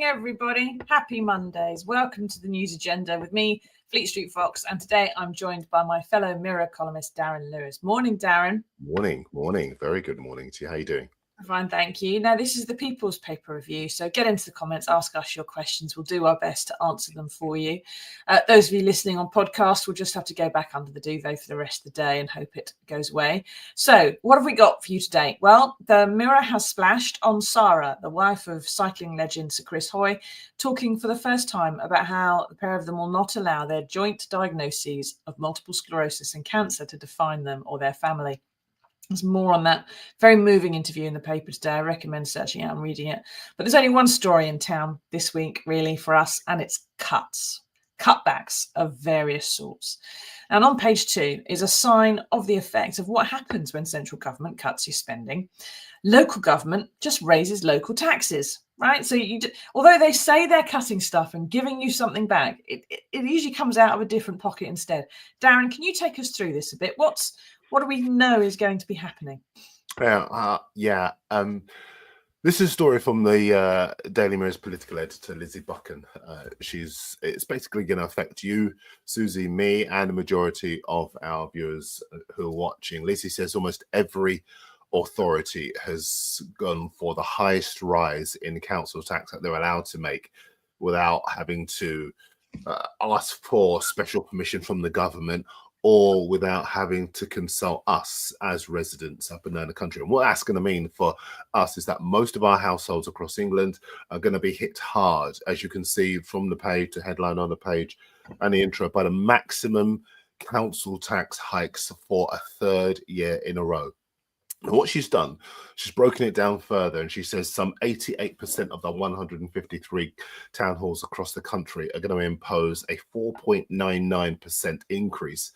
morning, everybody. Happy Mondays. Welcome to the news agenda with me, Fleet Street Fox. And today I'm joined by my fellow Mirror columnist, Darren Lewis. Morning, Darren. Morning. Very good morning to you. How are you doing? Fine, thank you. Now, this is the People's Paper Review, so get into the comments, ask us your questions. We'll do our best to answer them for you. Those of you listening on podcast will just have to go back under the duvet for the rest of the day and hope it goes away. So what have we got for you today? Well, the Mirror has splashed on Sarah, the wife of cycling legend Sir Chris Hoy, talking for the first time about how the pair of them will not allow their joint diagnoses of multiple sclerosis and cancer to define them or their family. There's more on that very moving interview in the paper today. I recommend searching out and reading it. But there's only one story in town this week, really, for us, and it's cutbacks of various sorts. And on page 2 is a sign of the effect of what happens when central government cuts your spending. Local government just raises local taxes, right? So although they say they're cutting stuff and giving you something back, it usually comes out of a different pocket instead. Darren, can you take us through this a bit? What do we know is going to be happening? This is a story from the Daily Mirror's political editor, Lizzie Buchan. It's basically going to affect you, Susie, me, and the majority of our viewers who are watching. Lizzie says almost every authority has gone for the highest rise in council tax that they're allowed to make without having to ask for special permission from the government, or without having to consult us as residents up and down the country. And what that's going to mean for us is that most of our households across England are going to be hit hard, as you can see from the page, the headline on the page and the intro, by the maximum council tax hikes for a third year in a row. And what she's done, she's broken it down further, and she says some 88% of the 153 town halls across the country are going to impose a 4.99% increase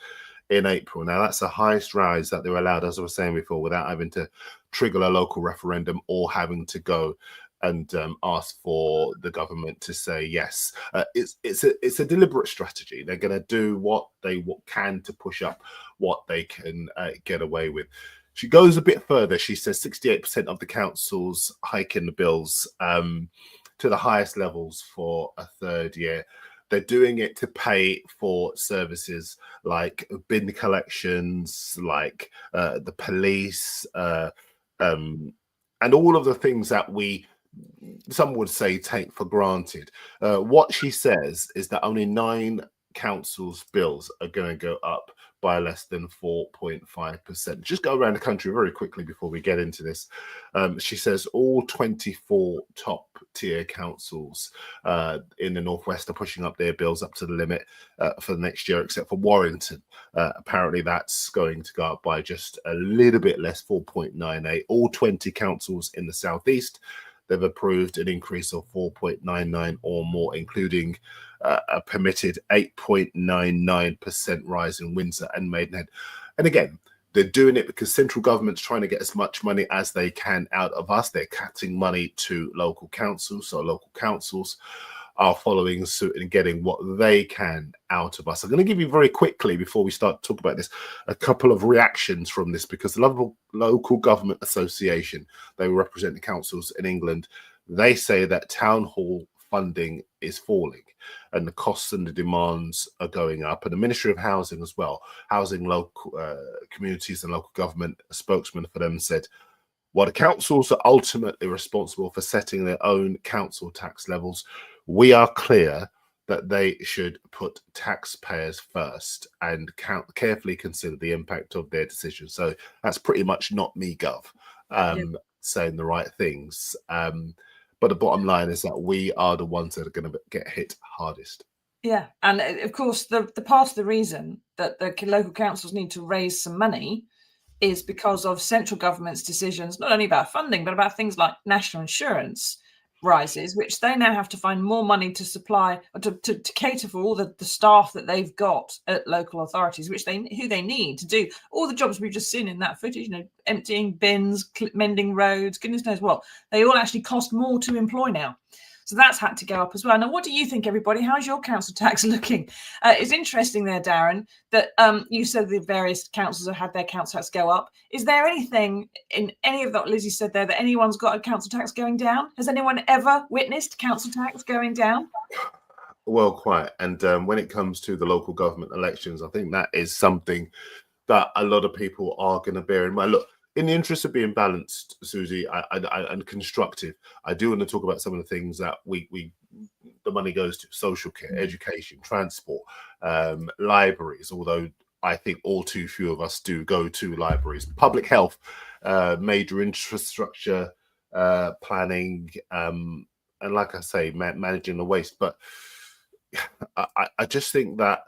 in April. Now, that's the highest rise that they're allowed, as I was saying before, without having to trigger a local referendum or having to go and ask for the government to say yes. It's a deliberate strategy. They're going to do what they can to push up what they can get away with. She goes a bit further. She says 68% of the councils hiking the bills to the highest levels for a third year. They're doing it to pay for services like bin collections, like the police, and all of the things that some would say, take for granted. What she says is that only 9 councils' bills are going to go up by less than 4.5%. Just go around the country very quickly before we get into this. She says all 24 top tier councils in the Northwest are pushing up their bills up to the limit for the next year, except for Warrington. Apparently that's going to go up by just a little bit less, 4.98. All 20 councils in the Southeast, they've approved an increase of 4.99 or more, including a permitted 8.99% rise in Windsor and Maidenhead. And again, they're doing it because central government's trying to get as much money as they can out of us. They're cutting money to local councils, so local councils are following suit and getting what they can out of us. I'm going to give you very quickly, before we start to talk about this, a couple of reactions from this, because the Local Government Association, they represent the councils in England, they say that town hall funding is falling and the costs and the demands are going up. And the Ministry of Housing as well, housing local communities and local government, a spokesman for them said, while the councils are ultimately responsible for setting their own council tax levels, we are clear that they should put taxpayers first and carefully consider the impact of their decisions. So that's pretty much not me, Gov, saying the right things. But the bottom line is that we are the ones that are going to get hit hardest. Yeah, and of course, the part of the reason that the local councils need to raise some money is because of central government's decisions, not only about funding, but about things like national insurance rises, which they now have to find more money to supply, or to cater for all the staff that they've got at local authorities, who they need to do all the jobs we've just seen in that footage, emptying bins, mending roads, goodness knows what. They all actually cost more to employ now. So that's had to go up as well. Now, what do you think, everybody? How's your council tax looking? It's interesting there, Darren, that you said the various councils have had their council tax go up. Is there anything in any of that Lizzie said there that anyone's got a council tax going down? Has anyone ever witnessed council tax going down? Well, quite. And when it comes to the local government elections, I think that is something that a lot of people are going to bear in mind. Look, in the interest of being balanced, Susie, and constructive, I do want to talk about some of the things that the money goes to: social care, education, transport, libraries, although I think all too few of us do go to libraries, public health, major infrastructure planning, and like I say, managing the waste. But I just think that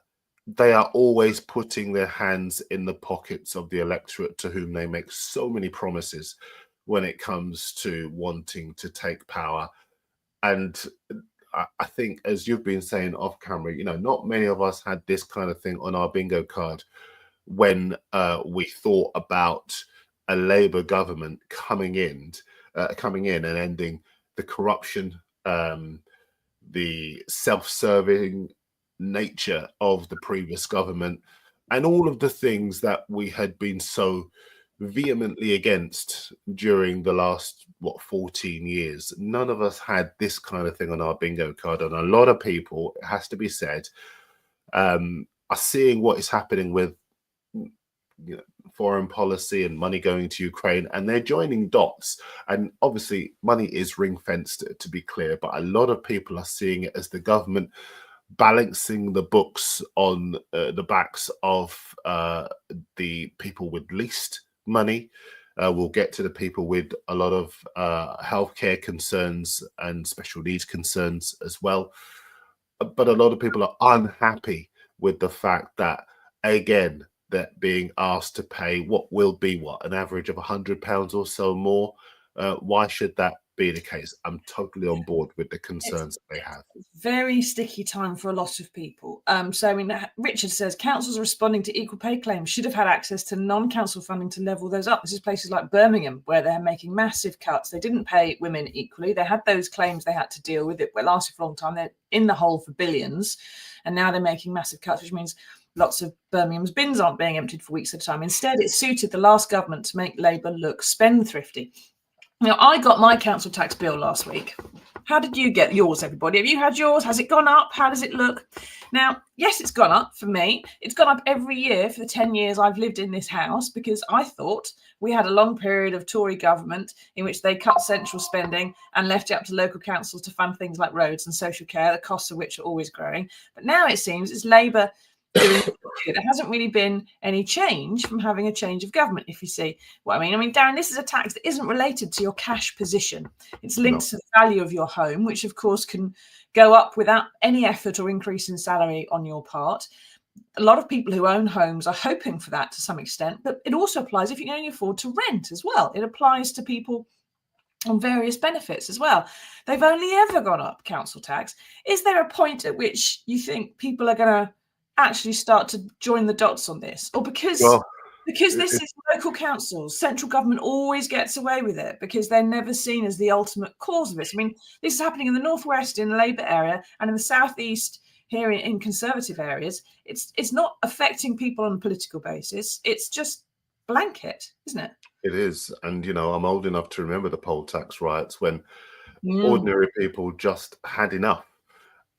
they are always putting their hands in the pockets of the electorate to whom they make so many promises when it comes to wanting to take power. And I think, as you've been saying off camera, not many of us had this kind of thing on our bingo card when we thought about a Labour government coming in and ending the corruption, the self-serving nature of the previous government, and all of the things that we had been so vehemently against during the last 14 years. None of us had this kind of thing on our bingo card, and a lot of people, it has to be said, are seeing what is happening with foreign policy and money going to Ukraine, and they're joining dots. And obviously money is ring-fenced, to be clear, but a lot of people are seeing it as the government balancing the books on the backs of the people with least money. We'll get to the people with a lot of healthcare concerns and special needs concerns as well. But a lot of people are unhappy with the fact that, again, they're being asked to pay what will be an average of £100 or so more. Why should that be the case? I'm totally on board with the concerns that they have. Very sticky time for a lot of people. So, Richard says councils are responding to equal pay claims should have had access to non-council funding to level those up. This is places like Birmingham, where they're making massive cuts. They didn't pay women equally. They had those claims they had to deal with. It lasted for a long time. They're in the hole for billions, and now they're making massive cuts, which means lots of Birmingham's bins aren't being emptied for weeks at a time. Instead, it suited the last government to make Labour look spendthrifty. Now, I got my council tax bill last week. How did you get yours, everybody? Have you had yours? Has it gone up? How does it look? Now, yes, it's gone up for me. It's gone up every year for the 10 years I've lived in this house, because I thought we had a long period of Tory government in which they cut central spending and left it up to local councils to fund things like roads and social care, the costs of which are always growing. But now it seems it's Labour doing it. There hasn't really been any change from having a change of government, if you see what I mean. I mean, Darren, this is a tax that isn't related to your cash position. It's linked to the value of your home, which of course can go up without any effort or increase in salary on your part. A lot of people who own homes are hoping for that to some extent, but it also applies if you can only afford to rent as well. It applies to people on various benefits as well. They've only ever gone up, council tax. Is there a point at which you think people are going to actually start to join the dots on this? Or because this is local councils, central government always gets away with it because they're never seen as the ultimate cause of this? I mean, this is happening in the northwest in the Labour area, and in the southeast here in conservative areas. It's not affecting people on a political basis. It's just blanket, isn't it? It is. And I'm old enough to remember the poll tax riots when ordinary people just had enough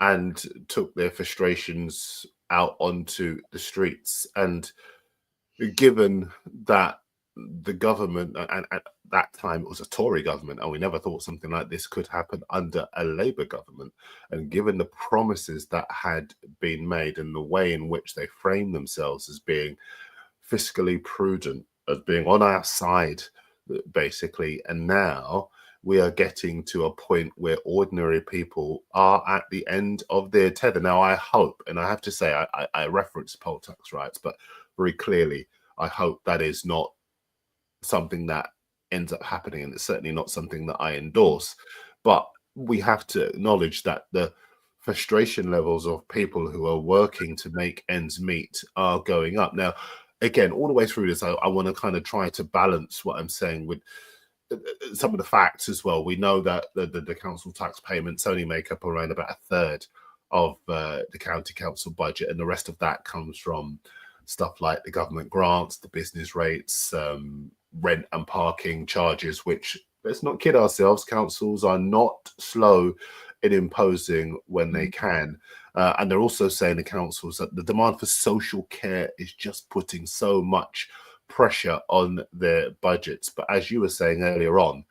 and took their frustrations out onto the streets. And given that the government, and at that time it was a Tory government, and we never thought something like this could happen under a Labour government, and given the promises that had been made and the way in which they framed themselves as being fiscally prudent, as being on our side, basically, and now we are getting to a point where ordinary people are at the end of their tether. Now, I hope, and I have to say, I reference poll tax riots, but very clearly, I hope that is not something that ends up happening, and it's certainly not something that I endorse. But we have to acknowledge that the frustration levels of people who are working to make ends meet are going up. Now, again, all the way through this, I want to kind of try to balance what I'm saying with some of the facts as well. We know that the council tax payments only make up around about a third of the county council budget, and the rest of that comes from stuff like the government grants, the business rates, rent and parking charges, which, let's not kid ourselves, councils are not slow in imposing when they can. And they're also saying, the councils, that the demand for social care is just putting so much pressure on their budgets. But as you were saying earlier on,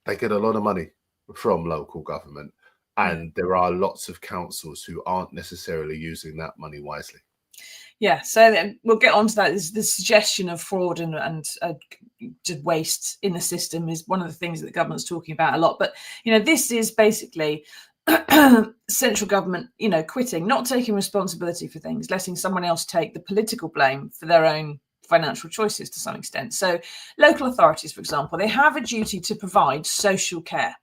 they get a lot of money from local government, and there are lots of councils who aren't necessarily using that money wisely. Yeah, so then we'll get on to that. The suggestion of fraud and waste in the system is one of the things that the government's talking about a lot. But, this is basically central government, quitting, not taking responsibility for things, letting someone else take the political blame for their own financial choices to some extent. So local authorities, for example, they have a duty to provide social care,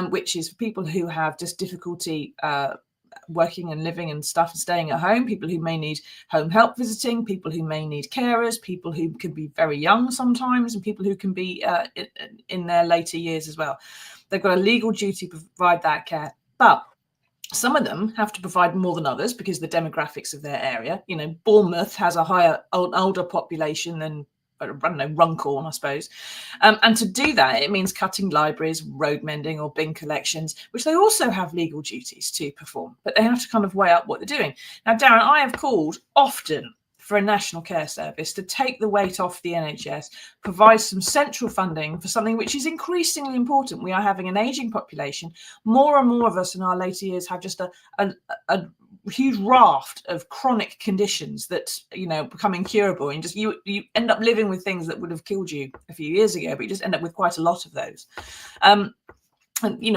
which is for people who have just difficulty working and living and stuff and staying at home, people who may need home help visiting, people who may need carers, people who can be very young sometimes, and people who can be in their later years as well. They've got a legal duty to provide that care. But some of them have to provide more than others because of the demographics of their area. Bournemouth has a higher, older population than, I don't know, Runcorn, I suppose. And to do that, it means cutting libraries, road mending, or bin collections, which they also have legal duties to perform. But they have to kind of weigh up what they're doing. Now, Darren, I have called often for a national care service to take the weight off the NHS, provide some central funding for something which is increasingly important. We are having an ageing population. More and more of us in our later years have just a huge raft of chronic conditions that become incurable, and just you end up living with things that would have killed you a few years ago, but you just end up with quite a lot of those. And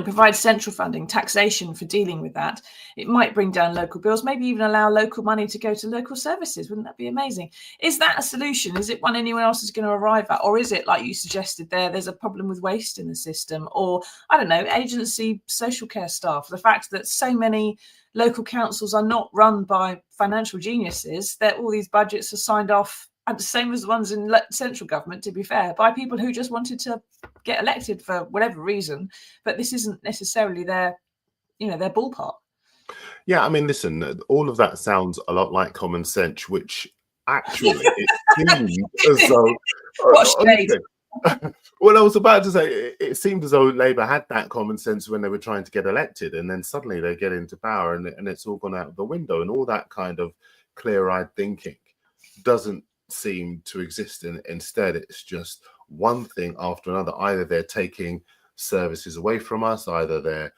provide central funding, taxation for dealing with that. It might bring down local bills, maybe even allow local money to go to local services. Wouldn't that be amazing? Is that a solution? Is it one anyone else is going to arrive at? Or is it, like you suggested there's a problem with waste in the system? Or, I don't know, agency social care staff, the fact that so many local councils are not run by financial geniuses, that all these budgets are signed off, and the same as the ones in central government, to be fair, by people who just wanted to get elected for whatever reason, but this isn't necessarily their ballpark. Yeah, I mean, listen, all of that sounds a lot like common sense, which actually it seems as though well, I was about to say, it seemed as though Labour had that common sense when they were trying to get elected, and then suddenly they get into power and it's all gone out of the window, and all that kind of clear-eyed thinking doesn't seem to exist. And instead, it's just one thing after another. Either they're taking services away from us, either they're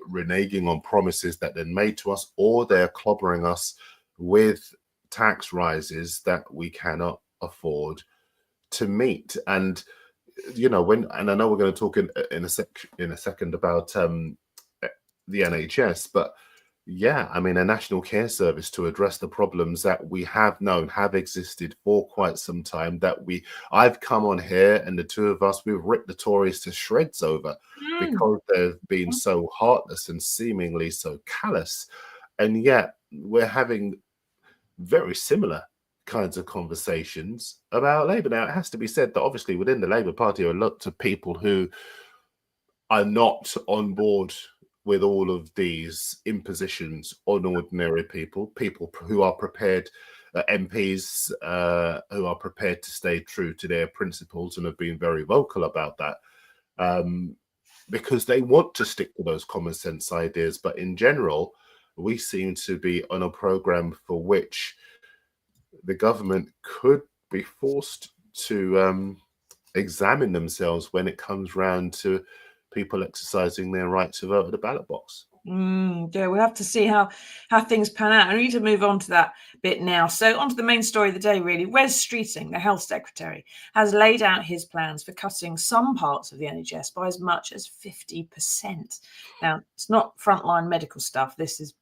reneging on promises that they're made to us, or they're clobbering us with tax rises that we cannot afford to meet. And and I know we're going to talk in a second about the NHS, but yeah, I mean, a national care service to address the problems that we have known have existed for quite some time, that I've come on here, and the two of us, we've ripped the Tories to shreds over because they've been so heartless and seemingly so callous. And yet we're having very similar kinds of conversations about Labour. Now, it has to be said that obviously within the Labour Party are lots of people who are not on board with all of these impositions on ordinary people who are prepared, MPs who are prepared to stay true to their principles and have been very vocal about that, because they want to stick to those common sense ideas. But in general, we seem to be on a programme for which the government could be forced to examine themselves when it comes round to people exercising their right to vote at the ballot box. Yeah, we'll have to see how things pan out. I need to move on to that bit now. So on to the main story of the day, really. Wes Streeting, the Health Secretary, has laid out his plans for cutting some parts of the NHS by as much as 50%. Now, it's not frontline medical stuff. This is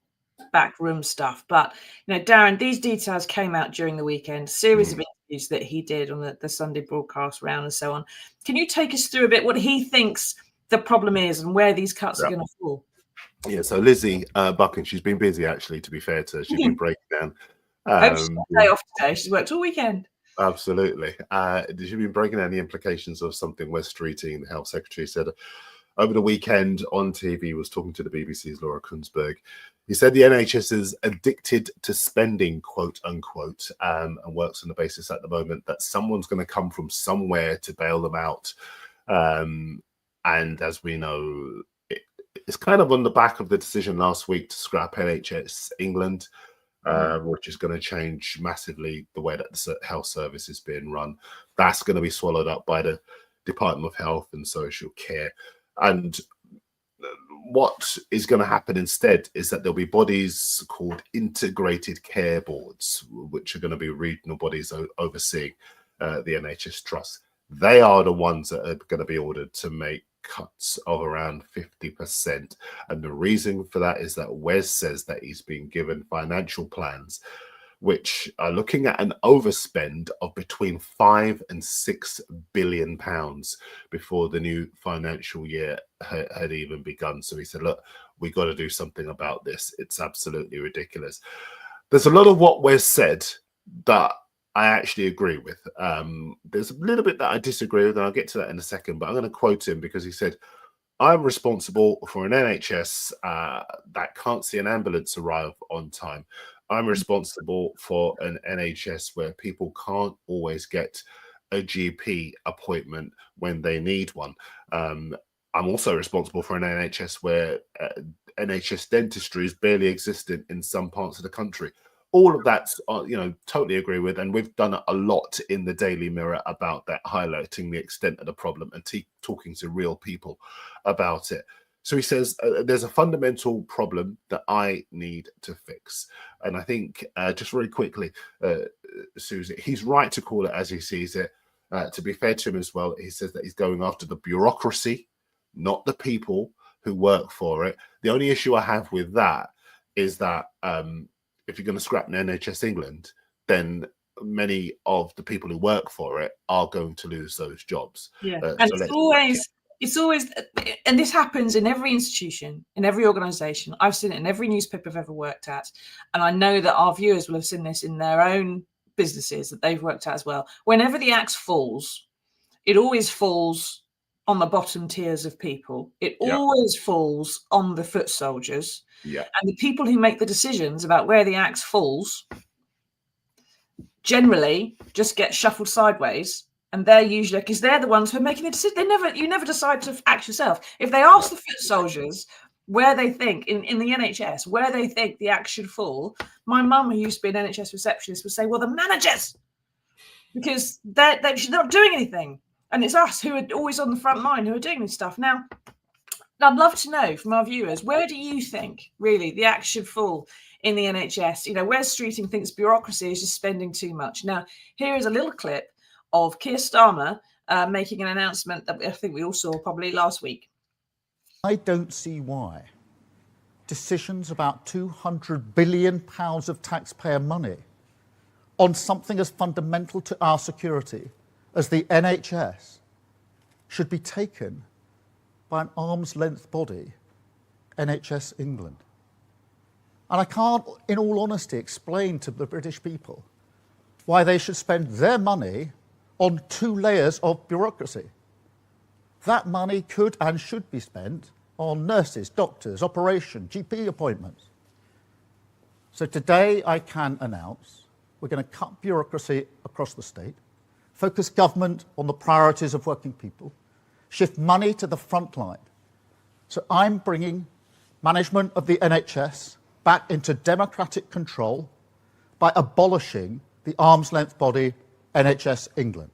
backroom stuff. But, Darren, these details came out during the weekend, a series of interviews that he did on the Sunday broadcast round and so on. Can you take us through a bit what he thinks the problem is and where these cuts are going to fall? Yeah, so Lizzie Buchan, she's been busy, actually, to be fair to her. She's been breaking down. I hope she's got a day off today. She's worked all weekend. Absolutely. Did you been breaking down the implications of something Wes Streeting, the health secretary, said over the weekend on TV? Was talking to the BBC's Laura Kunsberg. He said the NHS is addicted to spending, quote unquote, and works on the basis at the moment that someone's going to come from somewhere to bail them out. And as we know, it's kind of on the back of the decision last week to scrap NHS England, which is going to change massively the way that the health service is being run. That's going to be swallowed up by the Department of Health and Social Care. And what is going to happen instead is that there'll be bodies called integrated care boards, which are going to be regional bodies overseeing the NHS Trust. They are the ones that are going to be ordered to make cuts of around 50%. And the reason for that is that Wes says that he's been given financial plans which are looking at an overspend of between 5 and 6 billion pounds before the new financial year had even begun. So he said, look, we got to do something about this. It's absolutely ridiculous. There's a lot of what Wes said that I actually agree with. There's a little bit that I disagree with, and I'll get to that in a second, but I'm going to quote him because he said, I'm responsible for an NHS that can't see an ambulance arrive on time. I'm responsible for an NHS where people can't always get a GP appointment when they need one. I'm also responsible for an NHS where NHS dentistry is barely existent in some parts of the country. All of that, totally agree with. And we've done a lot in the Daily Mirror about that, highlighting the extent of the problem and talking to real people about it. So he says, there's a fundamental problem that I need to fix. And I think, just very quickly, Susie, he's right to call it as he sees it. To be fair to him as well, he says that he's going after the bureaucracy, not the people who work for it. The only issue I have with that is that if you're going to scrap an NHS England, then many of the people who work for it are going to lose those jobs. Yeah, and it's always, and this happens in every institution, in every organisation. I've seen it in every newspaper I've ever worked at, and I know that our viewers will have seen this in their own businesses that they've worked at as well. Whenever the axe falls, it always falls on the bottom tiers of people. It always falls on the foot soldiers. Yeah. And the people who make the decisions about where the axe falls generally just get shuffled sideways. And they're usually, because they're the ones who are making the decision. You never decide to act yourself. If they ask the foot soldiers where they think, in the NHS, where they think the axe should fall, my mum, who used to be an NHS receptionist, would say, well, the managers, because they're not doing anything. And it's us who are always on the front line who are doing this stuff. Now, I'd love to know from our viewers, where do you think, really, the axe should fall in the NHS? Wes Streeting thinks bureaucracy is just spending too much. Now, here is a little clip of Keir Starmer making an announcement that I think we all saw probably last week. I don't see why decisions about £200 billion of taxpayer money on something as fundamental to our security as the NHS should be taken by an arm's length body, NHS England. And I can't, in all honesty, explain to the British people why they should spend their money on 2 layers of bureaucracy. That money could and should be spent on nurses, doctors, operation, GP appointments. So today I can announce we're going to cut bureaucracy across the state, focus government on the priorities of working people, shift money to the front line. So I'm bringing management of the NHS back into democratic control by abolishing the arm's length body NHS England.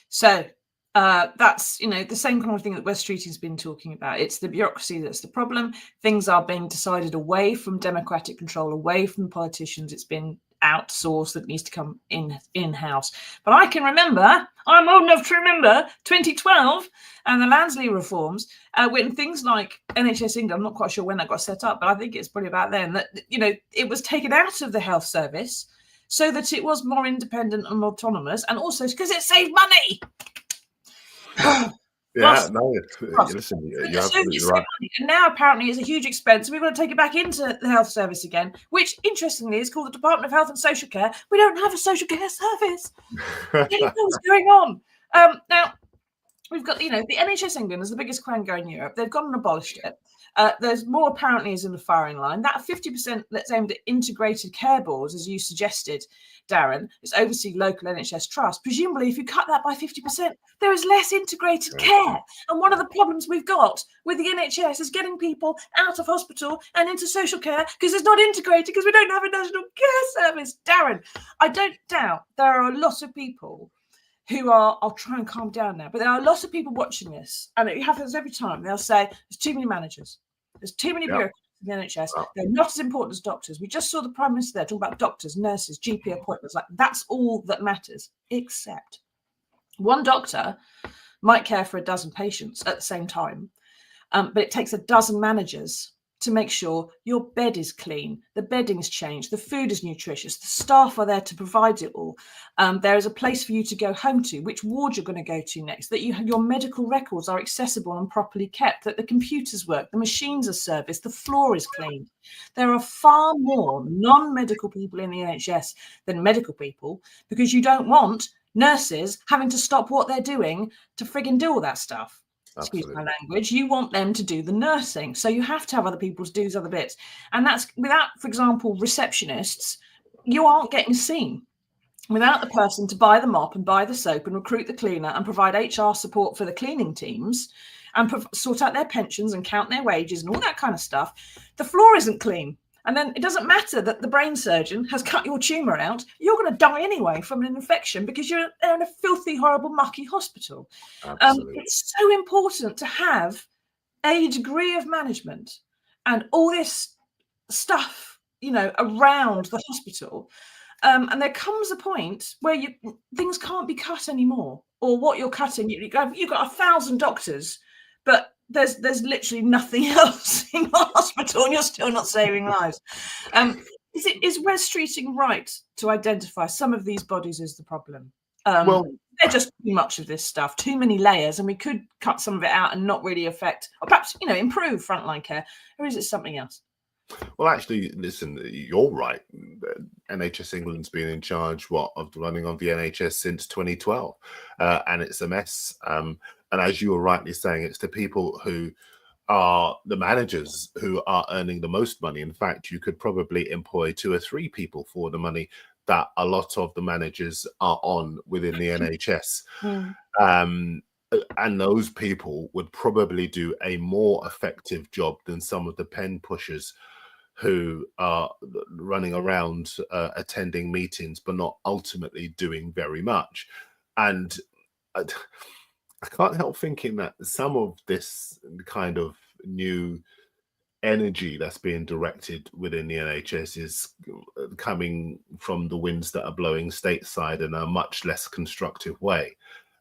So that's, the same kind of thing that Wes Streeting's been talking about. It's the bureaucracy that's the problem. Things are being decided away from democratic control, away from politicians. It's been outsourced, that needs to come in-house. But I can remember, I'm old enough to remember 2012 and the Lansley reforms, when things like NHS England, I'm not quite sure when that got set up, but I think it's probably about then, that, it was taken out of the health service so that it was more independent and autonomous, and also because it saved money. Yeah, no, Cost. listen, So you're absolutely you save right. money. And now apparently it's a huge expense. We've got to take it back into the health service again, which interestingly is called the Department of Health and Social Care. We don't have a social care service. What the hell is going on? Now, we've got, the NHS England is the biggest quango in Europe. They've gone and abolished it. There's more apparently is in the firing line. That 50% that's aimed at integrated care boards, as you suggested, Darren, is oversee local NHS trusts. Presumably, if you cut that by 50%, there is less integrated care. And one of the problems we've got with the NHS is getting people out of hospital and into social care because it's not integrated because we don't have a national care service. Darren, I don't doubt there are a lot of people who are, I'll try and calm down now, but there are lots of people watching this, and it happens every time. They'll say, there's too many managers. There's too many bureaucrats in the NHS. They're not as important as doctors. We just saw the Prime Minister there talking about doctors, nurses, GP appointments. Like, that's all that matters, except one doctor might care for a dozen patients at the same time, but it takes a dozen managers to make sure your bed is clean, the bedding's changed, the food is nutritious, the staff are there to provide it all. There is a place for you to go home to, which ward you're going to go to next, that your medical records are accessible and properly kept, that the computers work, the machines are serviced, the floor is cleaned. There are far more non-medical people in the NHS than medical people because you don't want nurses having to stop what they're doing to frigging do all that stuff. Excuse my language. You want them to do the nursing. So you have to have other people to do these other bits. And that's without, for example, receptionists, you aren't getting seen. Without the person to buy the mop and buy the soap and recruit the cleaner and provide HR support for the cleaning teams and sort out their pensions and count their wages and all that kind of stuff, the floor isn't clean. And then it doesn't matter that the brain surgeon has cut your tumour out. You're going to die anyway from an infection because you're in a filthy, horrible, mucky hospital. It's so important to have a degree of management and all this stuff, around the hospital. And there comes a point where things can't be cut anymore. Or what you're cutting, you've got 1,000 doctors, but there's literally nothing else in the hospital and you're still not saving lives. Is Wes Streeting right to identify some of these bodies as the problem? They're just too much of this stuff, too many layers, and we could cut some of it out and not really affect, or perhaps, improve frontline care, or is it something else? Well, actually, listen, you're right. NHS England's been in charge, of running on the NHS since 2012, and it's a mess. And as you were rightly saying, it's the people who are the managers who are earning the most money. In fact, you could probably employ 2 or 3 people for the money that a lot of the managers are on within the NHS. And those people would probably do a more effective job than some of the pen pushers who are running around attending meetings, but not ultimately doing very much. And I can't help thinking that some of this kind of new energy that's being directed within the NHS is coming from the winds that are blowing stateside in a much less constructive way.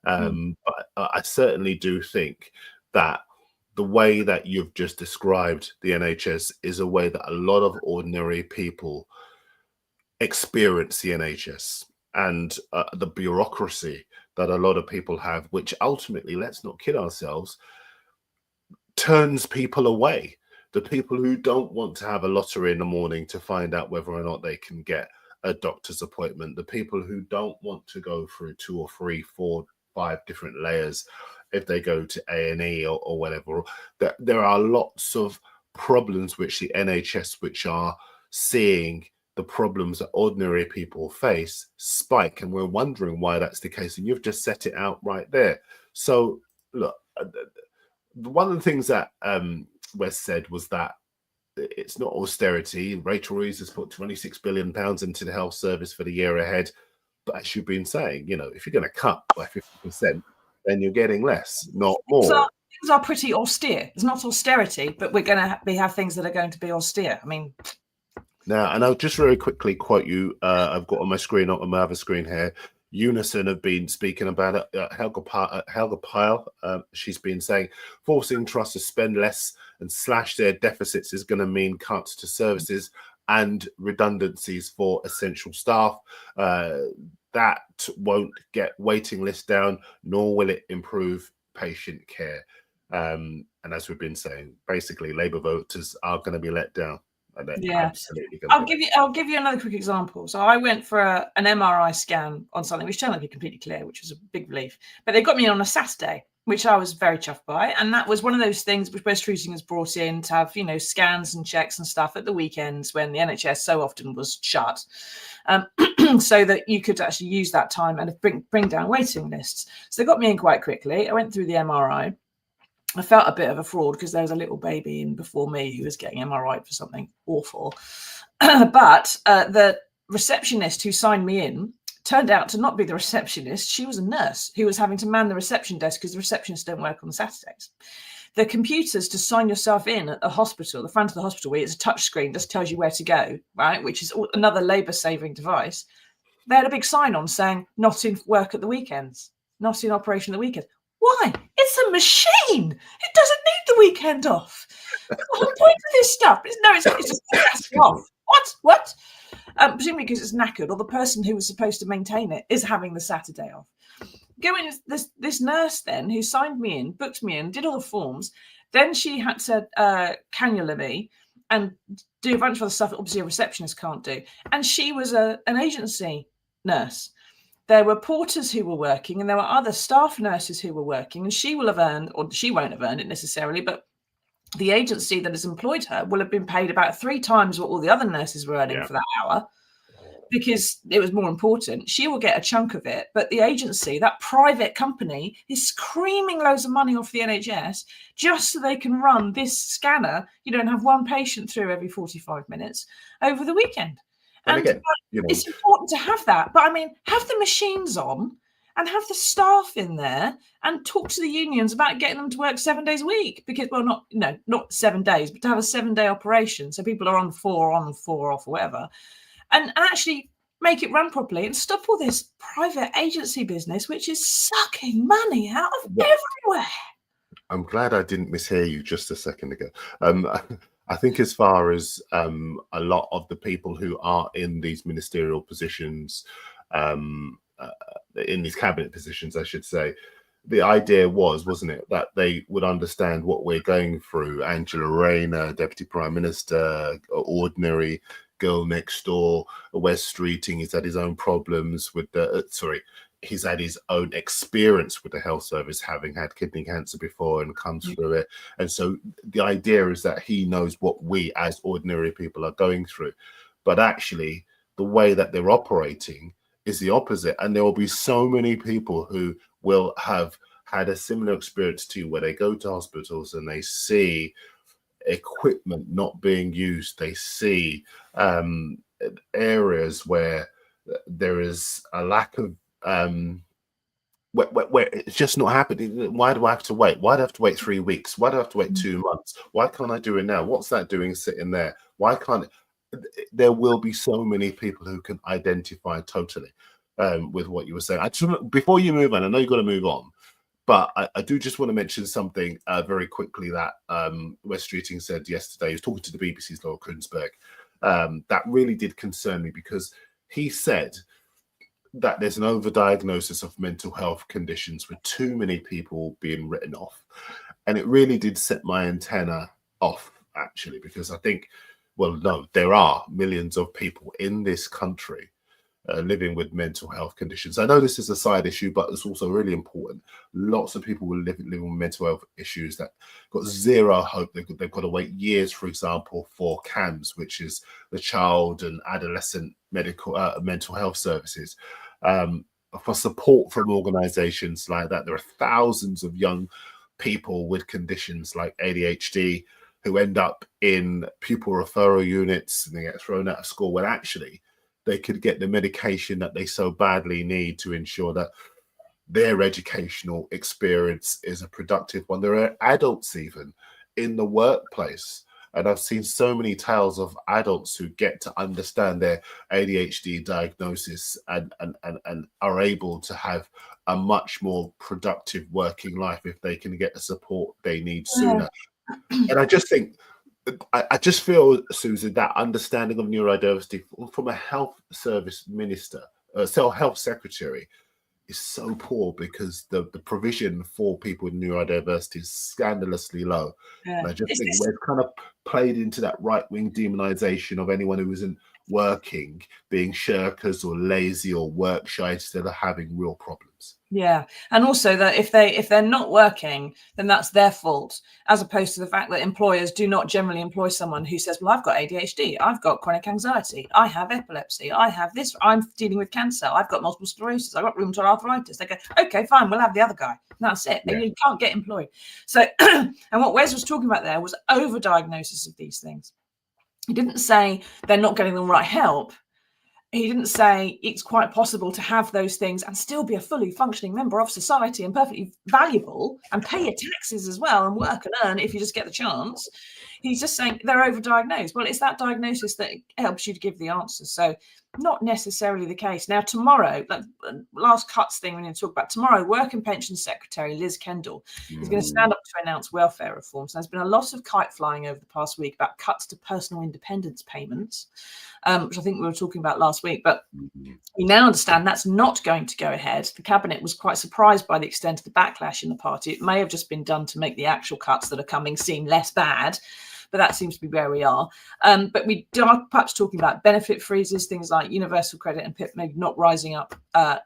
But I certainly do think that the way that you've just described the NHS is a way that a lot of ordinary people experience the NHS and the bureaucracy that a lot of people have, which ultimately, let's not kid ourselves, turns people away. The people who don't want to have a lottery in the morning to find out whether or not they can get a doctor's appointment, the people who don't want to go through 2 or 3, 4, 5 different layers if they go to A&E or whatever. There are lots of problems which the NHS, which are seeing the problems that ordinary people face, spike, and we're wondering why that's the case. And you've just set it out right there. So look, one of the things that Wes said was that it's not austerity. Rachel Reeves has put £26 billion into the health service for the year ahead. But as you've been saying, if you're going to cut by 50%, then you're getting less, not more. Things are pretty austere. It's not austerity, but we're going to have things that are going to be austere. I mean... Now, and I'll just very quickly quote you. I've got on my screen, not on my other screen here. Unison have been speaking about it. Helga Pyle, she's been saying, forcing trusts to spend less and slash their deficits is going to mean cuts to services and redundancies for essential staff. That won't get waiting lists down, nor will it improve patient care. And as we've been saying, basically Labour voters are going to be let down. And they're absolutely going to I'll give you another quick example. So I went for an MRI scan on something which turned out to be completely clear, which was a big relief. But they got me on a Saturday, which I was very chuffed by. And that was one of those things which Wes Streeting has brought in to have, scans and checks and stuff at the weekends when the NHS so often was shut, so that you could actually use that time and bring down waiting lists. So they got me in quite quickly. I went through the MRI. I felt a bit of a fraud because there was a little baby in before me who was getting MRI for something awful. But the receptionist who signed me in turned out to not be the receptionist. She was a nurse who was having to man the reception desk because the receptionists don't work on Saturdays. The computers to sign yourself in at the hospital, the front of the hospital, where it's a touch screen, just tells you where to go, right? Which is another labour-saving device. They had a big sign on saying, not in work at the weekends, not in operation at the weekends. Why? It's a machine. It doesn't need the weekend off. The whole point of this stuff is it's just casting off. What? Presumably because it's knackered, or the person who was supposed to maintain it is having the Saturday off. Going this nurse then who signed me in, booked me in, did all the forms. Then she had to cannula me and do a bunch of other stuff that obviously a receptionist can't do. And she was an agency nurse. There were porters who were working, and there were other staff nurses who were working, and she will have earned, or she won't have earned it necessarily, but the agency that has employed her will have been paid about 3 times what all the other nurses were earning for that hour, because it was more important. She will get a chunk of it, but the agency, that private company, is screaming loads of money off the NHS just so they can run this scanner. You don't have one patient through every 45 minutes over the weekend. And again, it's important to have that. But I mean, have the machines on and have the staff in there and talk to the unions about getting them to work 7 days a week. Because, well, not 7 days, but to have a 7-day operation. So people are on 4 off or whatever. And actually make it run properly and stop all this private agency business, which is sucking money out of everywhere. I'm glad I didn't mishear you just a second ago. I think as far as a lot of the people who are in these ministerial positions, in these cabinet positions, I should say, the idea wasn't it, that they would understand what we're going through. Angela Rayner, Deputy Prime Minister, ordinary girl next door, Wes Streeting, he's had his own problems with he's had his own experience with the health service, having had kidney cancer before and come through it. And so the idea is that he knows what we as ordinary people are going through. But actually, the way that they're operating is the opposite. And there will be so many people who will have had a similar experience to you, where they go to hospitals and they see equipment not being used. They see areas where there is a lack of where it's just not happening. Why do I have to wait? Why do I have to wait 3 weeks? Why do I have to wait 2 months? Why can't I do it now? What's that doing sitting there? Why can't there will be so many people who can identify totally with what you were saying. Before you move on, I know you've got to move on, but I do just want to mention something very quickly that Wes Streeting said yesterday. He was talking to the BBC's Laura Kunsberg. That really did concern me, because he said that there's an overdiagnosis of mental health conditions with too many people being written off. And it really did set my antenna off, actually, because I think, well, no, there are millions of people in this country living with mental health conditions. I know this is a side issue, but it's also really important. Lots of people will living with mental health issues that got zero hope. They've got to wait years, for example, for CAMS, which is the Child and Adolescent Mental Health Services. For support from organizations like that. There are thousands of young people with conditions like ADHD who end up in pupil referral units, and they get thrown out of school when actually they could get the medication that they so badly need to ensure that their educational experience is a productive one. There are adults even in the workplace. And I've seen so many tales of adults who get to understand their ADHD diagnosis and are able to have a much more productive working life if they can get the support they need sooner. And I just think, I just feel, Susan, that understanding of neurodiversity from a health service minister, health secretary, is so poor because the provision for people with neurodiversity is scandalously low. Yeah. And I just think we've kind of played into that right-wing demonization of anyone who isn't working being shirkers or lazy or work shy instead of having real problems. Yeah, and also that if they're not working, then that's their fault, as opposed to the fact that employers do not generally employ someone who says, well, I've got ADHD, I've got chronic anxiety, I have epilepsy, I have this, I'm dealing with cancer, I've got multiple sclerosis, I've got rheumatoid arthritis. They go, okay, fine, we'll have the other guy. And that's it. Yeah. You can't get employed. So, and what Wes was talking about there was overdiagnosis of these things. He didn't say they're not getting the right help. He didn't say it's quite possible to have those things and still be a fully functioning member of society and perfectly valuable and pay your taxes as well and work and earn if you just get the chance. He's just saying they're overdiagnosed. Well, it's that diagnosis that helps you to give the answers. So not necessarily the case. Now, tomorrow, last cuts thing we need to talk about. Tomorrow, Work and Pensions Secretary Liz Kendall is going to stand up to announce welfare reforms. There's been a lot of kite flying over the past week about cuts to personal independence payments, which I think we were talking about last week. But we now understand that's not going to go ahead. The Cabinet was quite surprised by the extent of the backlash in the party. It may have just been done to make the actual cuts that are coming seem less bad. But that seems to be where we are. But we are perhaps talking about benefit freezes, things like universal credit and PIP maybe not rising up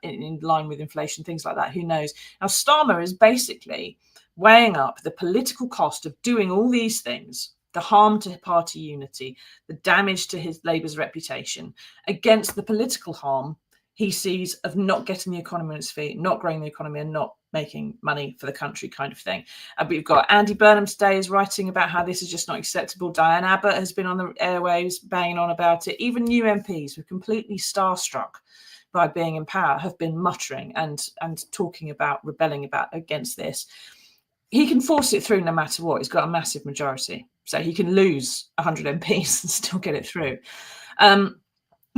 in line with inflation, things like that. Who knows? Now, Starmer is basically weighing up the political cost of doing all these things, the harm to party unity, the damage to his Labour's reputation, against the political harm he sees of not getting the economy on its feet, not growing the economy and not making money for the country kind of thing. But you've got Andy Burnham today is writing about how this is just not acceptable. Diane Abbott has been on the airwaves banging on about it. Even new MPs who are completely starstruck by being in power have been muttering and talking about, rebelling about against this. He can force it through no matter what. He's got a massive majority. So he can lose 100 MPs and still get it through.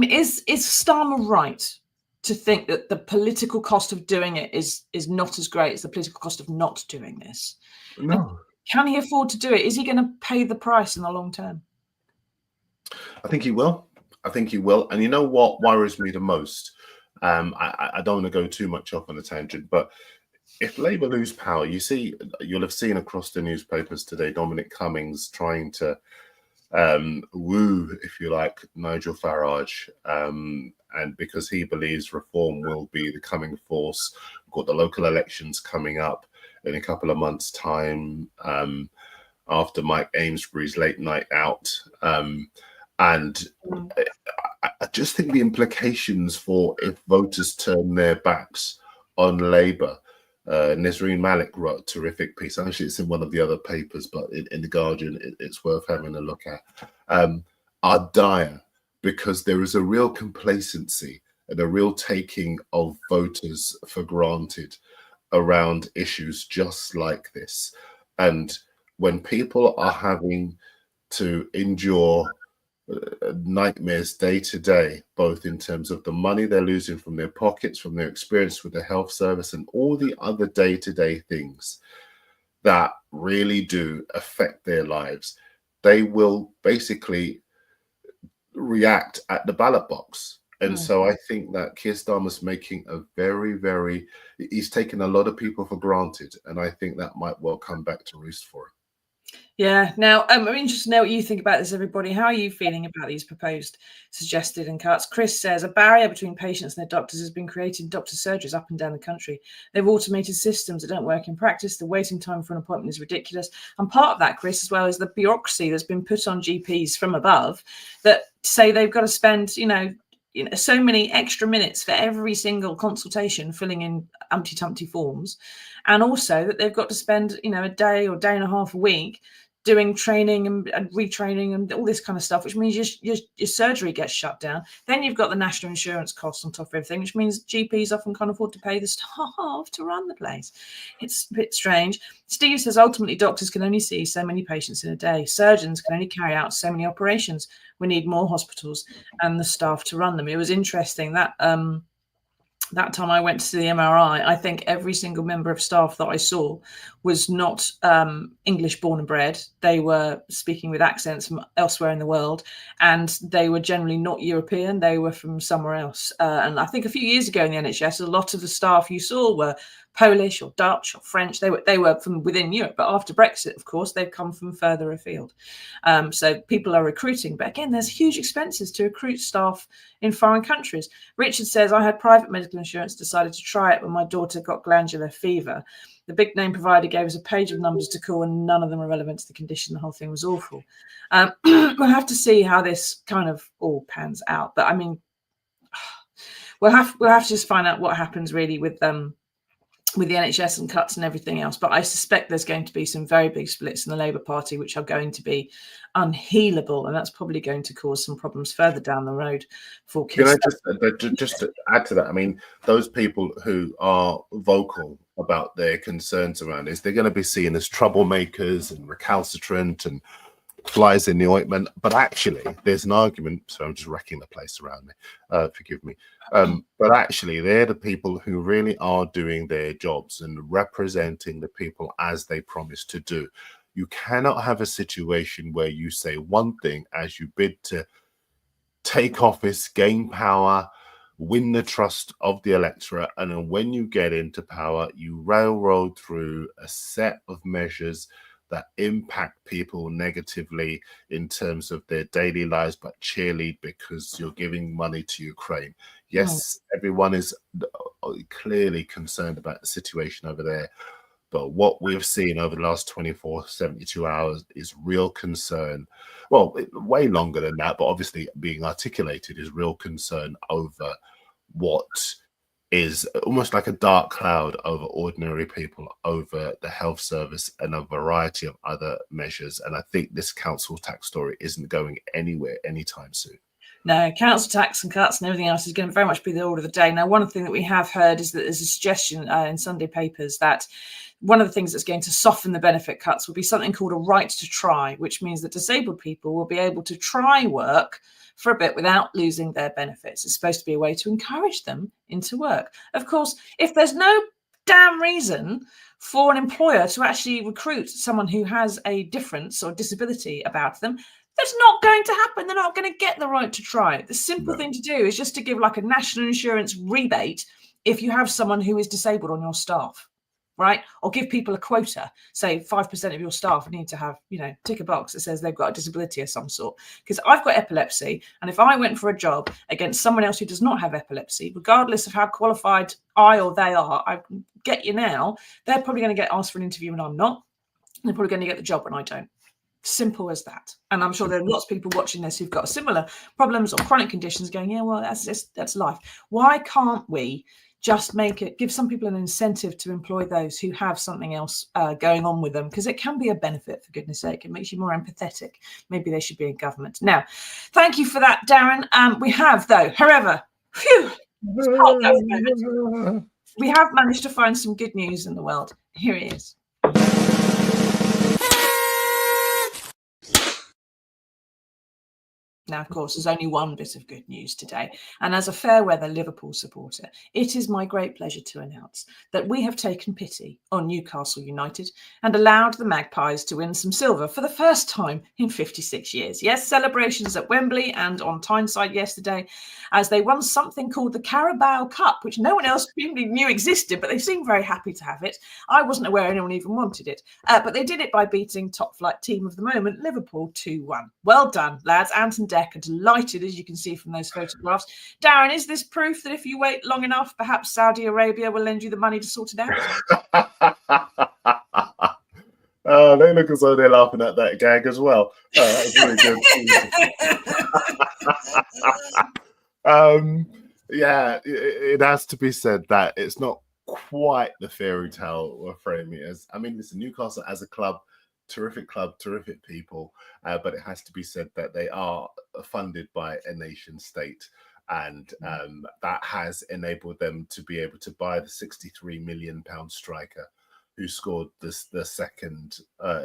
Is Starmer right to think that the political cost of doing it is not as great as the political cost of not doing this? No. And can he afford to do it? Is he going to pay the price in the long term? I think he will. And you know what worries me the most? I don't want to go too much off on a tangent, but if Labour lose power, you'll have seen across the newspapers today, Dominic Cummings trying to woo, if you like, Nigel Farage, and because he believes reform will be the coming force. We've got the local elections coming up in a couple of months' time after Mike Amesbury's late night out. And I just think the implications for if voters turn their backs on Labour, Nisreen Malik wrote a terrific piece. Actually, it's in one of the other papers, but in The Guardian, it's worth having a look at, are dire, because there is a real complacency and a real taking of voters for granted around issues just like this. And when people are having to endure nightmares day to day, both in terms of the money they're losing from their pockets, from their experience with the health service, and all the other day-to-day things that really do affect their lives, they will basically react at the ballot box. And so I think that Keir Starmer's making a he's taken a lot of people for granted, and I think that might well come back to roost for him. Yeah. Now, I'm interested to know what you think about this, everybody. How are you feeling about these proposed suggested and cuts? Chris says a barrier between patients and their doctors has been created in doctor surgeries up and down the country. They've automated systems that don't work in practice. The waiting time for an appointment is ridiculous. And part of that, Chris, as well, is the bureaucracy that's been put on GPs from above that say they've got to spend, so many extra minutes for every single consultation filling in umpty-tumpty forms, and also that they've got to spend a day or day and a half a week doing training and retraining and all this kind of stuff, which means your surgery gets shut down. Then you've got the national insurance costs on top of everything, which means GPs often can't afford to pay the staff to run the place. It's a bit strange. Steve says ultimately doctors can only see so many patients in a day. Surgeons can only carry out so many operations. We need more hospitals and the staff to run them. It was interesting that that time I went to the MRI, I think every single member of staff that I saw was not English born and bred. They were speaking with accents from elsewhere in the world, and they were generally not European. They were from somewhere else. And I think a few years ago in the NHS, a lot of the staff you saw were Polish or Dutch or French. They were from within Europe, but after Brexit, of course, they've come from further afield. So people are recruiting, but again, there's huge expenses to recruit staff in foreign countries. Richard says, I had private medical insurance, decided to try it when my daughter got glandular fever. The big name provider gave us a page of numbers to call, and none of them are relevant to the condition. The whole thing was awful. We'll have to see how this kind of all pans out. But I mean, we'll have to just find out what happens really with the NHS and cuts and everything else. But I suspect there's going to be some very big splits in the Labour Party, which are going to be unhealable. And that's probably going to cause some problems further down the road for kids. Can I just to add to that? I mean, those people who are vocal about their concerns around this, they're going to be seen as troublemakers and recalcitrant and flies in the ointment. But actually, there's an argument. So I'm just wrecking the place around me. Forgive me. But actually, they're the people who really are doing their jobs and representing the people as they promised to do. You cannot have a situation where you say one thing as you bid to take office, gain power, win the trust of the electorate, and then when you get into power, you railroad through a set of measures that impact people negatively in terms of their daily lives, but cheerlead because you're giving money to Ukraine. Yes, everyone is clearly concerned about the situation over there, but what we've seen over the last 24, 72 hours is real concern. Well, way longer than that, but obviously being articulated is real concern over what is almost like a dark cloud over ordinary people, over the health service and a variety of other measures. And I think this council tax story isn't going anywhere anytime soon. No, council tax and cuts and everything else is going to very much be the order of the day. Now, one thing that we have heard is that there's a suggestion in Sunday papers that one of the things that's going to soften the benefit cuts will be something called a right to try, which means that disabled people will be able to try work for a bit without losing their benefits. It's supposed to be a way to encourage them into work. Of course, if there's no damn reason for an employer to actually recruit someone who has a difference or disability about them, that's not going to happen. They're not going to get the right to try. The simple thing to do is just to give like a national insurance rebate if you have someone who is disabled on your staff, right? Or give people a quota, say 5% of your staff need to have, tick a box that says they've got a disability of some sort. Because I've got epilepsy, and if I went for a job against someone else who does not have epilepsy, regardless of how qualified I or they are, I get you now, they're probably going to get asked for an interview and I'm not. They're probably going to get the job and I don't. Simple as that. And I'm sure there are lots of people watching this who've got similar problems or chronic conditions going, yeah, well, that's life. Why can't we just give some people an incentive to employ those who have something else going on with them? Because it can be a benefit, for goodness sake. It makes you more empathetic. Maybe they should be in government. Now, thank you for that, Darren. We have, though, however, we have managed to find some good news in the world. Here it is. Now, of course, there's only one bit of good news today. And as a fair weather Liverpool supporter, it is my great pleasure to announce that we have taken pity on Newcastle United and allowed the Magpies to win some silver for the first time in 56 years. Yes, celebrations at Wembley and on Tyneside yesterday as they won something called the Carabao Cup, which no one else really knew existed, but they seemed very happy to have it. I wasn't aware anyone even wanted it, but they did it by beating top flight team of the moment, Liverpool, 2-1. Well done, lads. Anton Deck are delighted, as you can see from those photographs. Darren, is this proof that if you wait long enough, perhaps Saudi Arabia will lend you the money to sort it out? Oh, they look as though they're laughing at that gag as well. That was really good. Yeah, it has to be said that it's not quite the fairy tale we're framing it as. I mean, listen, Newcastle as a club, terrific people, but it has to be said that they are funded by a nation state, and that has enabled them to be able to buy the £63 million striker who scored the second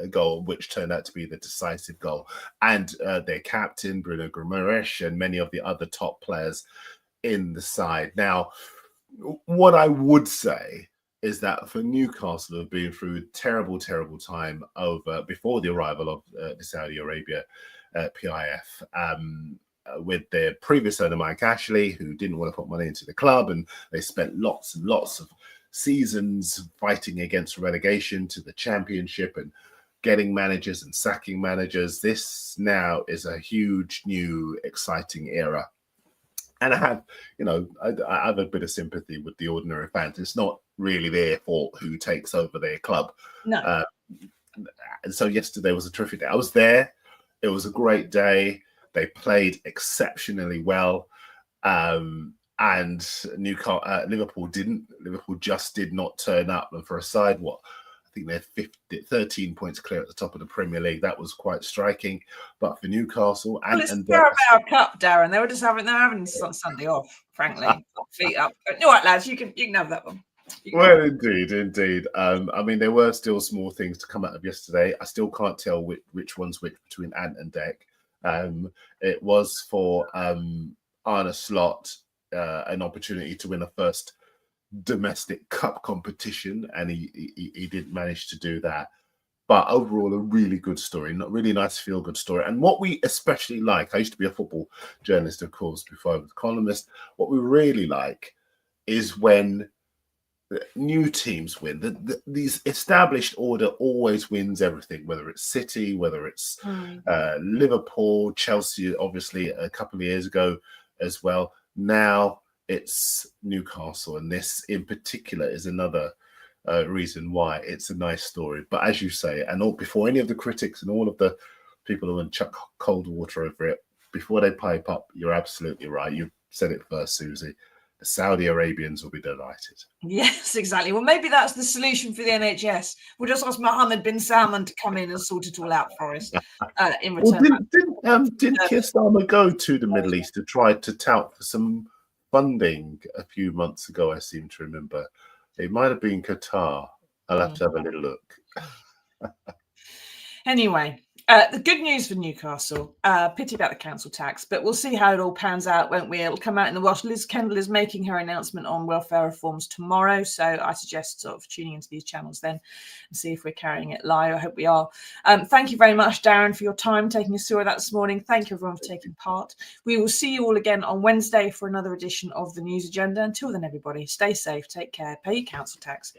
goal, which turned out to be the decisive goal, and their captain Bruno Guimaraes and many of the other top players in the side. Now, what I would say is that for Newcastle have been through a terrible, terrible time before the arrival of the Saudi Arabia PIF. With their previous owner, Mike Ashley, who didn't want to put money into the club, and they spent lots and lots of seasons fighting against relegation to the Championship and getting managers and sacking managers. This now is a huge, new, exciting era. And I have, I have a bit of sympathy with the ordinary fans. It's not really their fault who takes over their club. No. And so yesterday was a terrific day. I was there. It was a great day. They played exceptionally well. And Liverpool didn't. Liverpool just did not turn up. And for a side, I think they're 13 points clear at the top of the Premier League. That was quite striking. But for Newcastle it's the Carabao Cup, Darren. They were just having Sunday off, frankly. Feet up. All right, lads, you can have that one. Well, indeed. I mean, there were still small things to come out of yesterday. I still can't tell which one's which between Ant and Dec. It was for Arne Slot an opportunity to win a first domestic cup competition, and he didn't manage to do that. But overall, a really good story, not really nice, feel-good story. And what we especially like, I used to be a football journalist, of course, before I was a columnist. What we really like is when new teams win. These established order always wins everything, whether it's City, whether it's Liverpool, Chelsea, obviously a couple of years ago as well. Now it's Newcastle, and this in particular is another reason why it's a nice story. But as you say, and before any of the critics and all of the people who want to chuck cold water over it, before they pipe up, you're absolutely right. You said it first, Susie. The Saudi Arabians will be delighted. Yes, exactly. Well, maybe that's the solution for the NHS. We'll just ask Mohammed bin Salman to come in and sort it all out for us in return. Well, didn't Keir Starmer go to the Middle East to try to tout for some funding a few months ago? I seem to remember. It might have been Qatar. I'll have to have a little look. Anyway, the good news for Newcastle, pity about the council tax, but we'll see how it all pans out, won't we? It'll come out in the wash. Liz Kendall is making her announcement on welfare reforms tomorrow, so I suggest sort of tuning into these channels then and see if we're carrying it live. I hope we are. Thank you very much, Darren, for your time taking us through that this morning. Thank you, everyone, for taking part. We will see you all again on Wednesday for another edition of the News Agenda. Until then, everybody, stay safe, take care, pay your council tax.